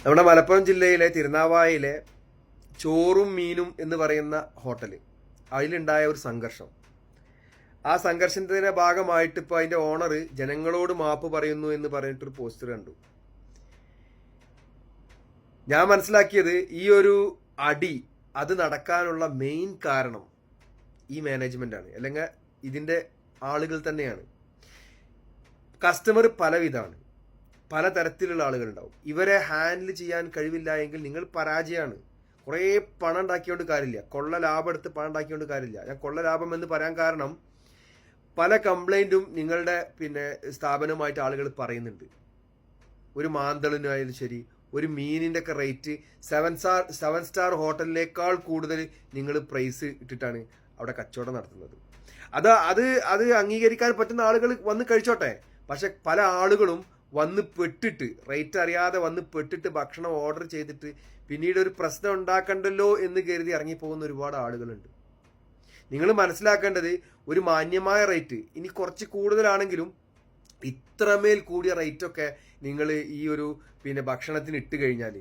നമ്മുടെ മലപ്പുറം ജില്ലയിലെ തിരുനാവായയിലെ ചോറും മീനും എന്ന് പറയുന്ന ഹോട്ടൽ, അതിലുണ്ടായ ഒരു സംഘർഷം. ആ സംഘർഷത്തിന്റെ ഭാഗമായിട്ട് ഇപ്പോൾ അതിന്റെ ഓണർ ജനങ്ങളോട് മാപ്പ് പറയുന്നു എന്ന് പറഞ്ഞിട്ടൊരു പോസ്റ്റർ കണ്ടു. ഞാൻ മനസ്സിലാക്കിയത് ഈ ഒരു അടി അത് നടക്കാനുള്ള മെയിൻ കാരണം ഈ മാനേജ്മെന്റാണ്, അല്ലെങ്കിൽ ഇതിന്റെ ആളുകൾ തന്നെയാണ്. കസ്റ്റമർ പലവിധമാണ്, പലതരത്തിലുള്ള ആളുകളുണ്ടാവും. ഇവരെ ഹാൻഡിൽ ചെയ്യാൻ കഴിവില്ല എങ്കിൽ നിങ്ങൾ പരാജയമാണ്. കുറേ പണം ഉണ്ടാക്കിയോണ്ട് കാര്യമില്ല, കൊള്ള ലാഭം എടുത്ത് പണം ഉണ്ടാക്കിയോണ്ട് കാര്യമില്ല. ഞാൻ കൊള്ള ലാഭം എന്ന് പറയാൻ കാരണം പല കംപ്ലൈന്റും നിങ്ങളുടെ സ്ഥാപനവുമായിട്ട് ആളുകൾ പറയുന്നുണ്ട്. ഒരു മാന്തളിനായാലും ശരി, ഒരു മീനിന്റെ ഒക്കെ റേറ്റ് 7 സ്റ്റാർ ഹോട്ടലിനേക്കാൾ കൂടുതൽ നിങ്ങൾ പ്രൈസ് ഇട്ടിട്ടാണ് അവിടെ കച്ചവടം നടത്തുന്നത്. അത് അത് അത് അംഗീകരിക്കാൻ പറ്റുന്ന ആളുകൾ വന്ന് കഴിച്ചോട്ടെ. പക്ഷെ പല ആളുകളും വന്ന് പെട്ടിട്ട്, റേറ്റ് അറിയാതെ വന്ന് പെട്ടിട്ട് ഭക്ഷണം ഓർഡർ ചെയ്തിട്ട് പിന്നീട് ഒരു പ്രശ്നം ഉണ്ടാക്കണ്ടല്ലോ എന്ന് കരുതി ഇറങ്ങിപ്പോകുന്ന ഒരുപാട് ആളുകളുണ്ട്. നിങ്ങൾ മനസ്സിലാക്കേണ്ടത്, ഒരു മാന്യമായ റേറ്റ്, ഇനി കുറച്ച് കൂടുതലാണെങ്കിലും ഇത്രമേൽ കൂടിയ റേറ്റൊക്കെ നിങ്ങൾ ഈ ഒരു ഭക്ഷണത്തിന് ഇട്ട് കഴിഞ്ഞാൽ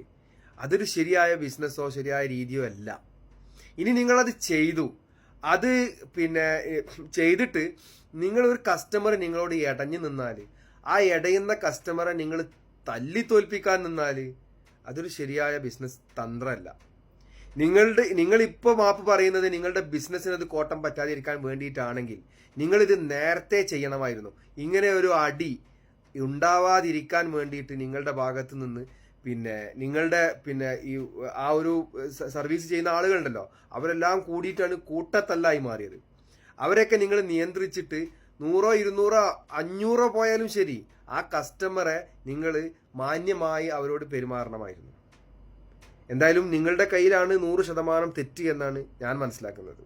അതൊരു ശരിയായ ബിസിനസ്സോ ശരിയായ രീതിയോ അല്ല. ഇനി നിങ്ങളത് ചെയ്തു, അത് ചെയ്തിട്ട് നിങ്ങളൊരു കസ്റ്റമർ നിങ്ങളോട് ഇടഞ്ഞു നിന്നാൽ, ആ ഇടയുന്ന കസ്റ്റമറെ നിങ്ങൾ തല്ലി തോൽപ്പിക്കാൻ നിന്നാൽ അതൊരു ശരിയായ ബിസിനസ് തന്ത്രമല്ല. നിങ്ങളിപ്പോൾ മാപ്പ് പറയുന്നത് നിങ്ങളുടെ ബിസിനസ്സിന് അത് കോട്ടം പറ്റാതിരിക്കാൻ വേണ്ടിയിട്ടാണെങ്കിൽ നിങ്ങളിത് നേരത്തെ ചെയ്യണമായിരുന്നു. ഇങ്ങനെ ഒരു അടി ഉണ്ടാവാതിരിക്കാൻ വേണ്ടിയിട്ട് നിങ്ങളുടെ ഭാഗത്ത് നിന്ന് നിങ്ങളുടെ ഈ ആ ഒരു സർവീസ് ചെയ്യുന്ന ആളുകളുണ്ടല്ലോ, അവരെല്ലാം കൂടിയിട്ടാണ് കൂട്ടത്തല്ലായി മാറിയത്. അവരെയൊക്കെ നിങ്ങൾ നിയന്ത്രിച്ചിട്ട് 100, 200, 500 പോയാലും ശരി, ആ കസ്റ്റമറെ നിങ്ങൾ മാന്യമായി അവരോട് പെരുമാറണമായിരുന്നു. എന്തായാലും നിങ്ങളുടെ കയ്യിലാണ് 100% തെറ്റ് എന്നാണ് ഞാൻ മനസ്സിലാക്കുന്നത്.